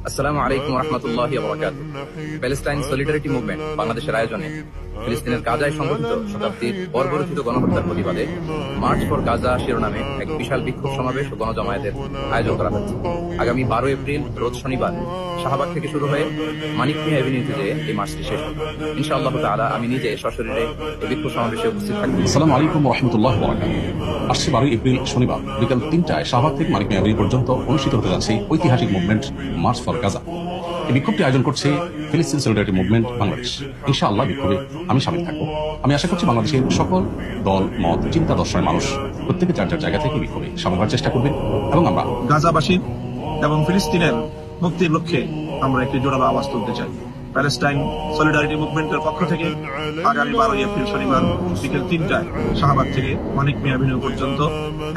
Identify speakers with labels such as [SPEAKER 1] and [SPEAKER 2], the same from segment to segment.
[SPEAKER 1] আসসালামু আলাইকুম রহমতুল্লাহি ওয়া বারাকাতুহু। প্যালেস্টাইন সলিডারিটি মুভমেন্ট বাংলাদেশের আয়োজনে ফিলিস্তিনের গাজায় সংঘটিত শতাব্দীর বর্বরোচিত গণহত্যার প্রতিবাদে মার্চ ফর গাজা শিরোনামে এক বিশাল বিক্ষোভ সমাবেশ ও গণজমায়েতের আয়োজন করা হয়েছে। আগামী 12 এপ্রিল রোজ শনিবার শাহবাগ থেকে শুরু হয়ে মানিক মিয়া এভিনিউতে যেয়ে এই মার্চটি শেষ হবে। ইনশাআল্লাহ তাআলা আমি নিজে সশরীরে এই বিক্ষোভ সমাবেশে উপস্থিত থাকব।
[SPEAKER 2] আসসালামু আলাইকুম রহমতুল্লাহ বরাকাতুহু। আসছে 12 এপ্রিল শনিবার বিকাল 3টায় শাহবাগ থেকে মানিক মিয়া এভিনিউ পর্যন্ত অনুষ্ঠিত হতে যাচ্ছে ঐতিহাসিক মুভমেন্ট মার্চ ফর গাজা। এই বিক্ষোভটি আয়োজন করছে ফিলিস্তিন সলিডারিটি মুভমেন্ট বাংলাদেশ। ইনশাআল্লাহ বিক্ষোভে আমি শামিল থাকবো। আমি আশা করছি বাংলাদেশের সকল দল মত চিন্তা দর্শনের মানুষ প্রত্যেকে যার যার জায়গা থেকে বিক্ষোভে সামিল হওয়ার চেষ্টা করবেন এবং আমরা
[SPEAKER 3] গাজাবাসী এবং ফিলিস্তিনের মুক্তির লক্ষ্যে আমরা একটি জোরালো আওয়াজ তুলতে চাই। প্যালেস্টাইন সলিডারিটি মুভমেন্টের পক্ষ থেকে আগামী 12 এপ্রিল শনিবার বিকেল 3টায় শাহবাগ থেকে মানিক মিয়া এভিনিউ পর্যন্ত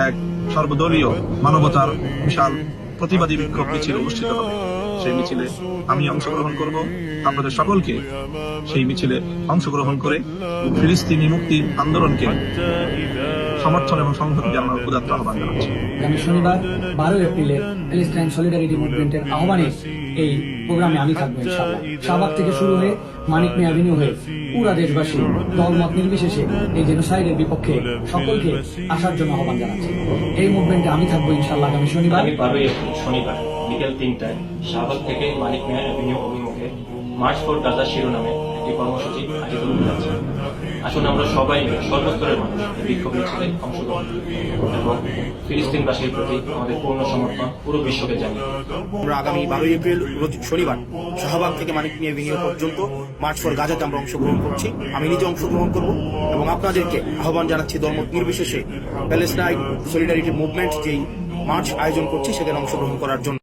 [SPEAKER 3] এক সর্বদলীয় মানবতার বিশাল প্রতিবাদী বিক্ষোভ মিছিল অনুষ্ঠিত হবে। সেই মিছিলে আমি অংশগ্রহণ করব। আপনাদের সকলকে সেই মিছিলে অংশগ্রহণ করে ফিলিস্তিনি মুক্তি আন্দোলনকে সমর্থন এবং সংহতি জানানোর উদাত্ত আহ্বান জানাচ্ছি।
[SPEAKER 4] আগামী শনিবার 12 এপ্রিলে প্যালেস্টাইন সলিডারিটি মুভমেন্টের আহ্বানে এই প্রোগ্রামে আমি থাকবো ইনশাআল্লাহ। শাহবাগ থেকে শুরু হয়ে মানিক মিয়া এভিনিউ হয়ে পুরা দেশবাসী দলমত নির্বিশেষে এই জেনোসাইডের বিপক্ষে সকলকে আসার জন্য আহ্বান জানাচ্ছি। এই মুভমেন্টে আমি থাকবো ইনশাআল্লাহ আগামী শনিবার
[SPEAKER 5] 12 এপ্রিল শনিবার বিকেল 3টায় শাহবাগ থেকে মানিক মিয়া এভিনিউ অভিমুখে মার্চ ফর গাজা শিরোনামে একটি কর্মসূচি আয়োজিত হতে যাচ্ছে। আসুন আমরা সবাই মিলে সর্বস্তরের মানুষ এই বিক্ষোভ মিছিলে অংশগ্রহণ এবং ফিলিস্তিনবাসীর প্রতি আমাদের পূর্ণ সমর্থন পুরো বিশ্বকে জানিয়ে
[SPEAKER 6] আমরা আগামী 12 এপ্রিল রোজ শনিবার শাহবাগ থেকে মানিক মিয়া এভিনিউ পর্যন্ত মার্চ ফর গাজাতে আমরা অংশগ্রহণ করছি। আমি নিজে অংশগ্রহণ করব এবং আপনাদেরকে আহ্বান জানাচ্ছি দলমত নির্বিশেষে প্যালেস্টাইন সলিডারিটি মুভমেন্ট যেই মার্চ আয়োজন করছি সেখানে অংশগ্রহণ করার জন্য।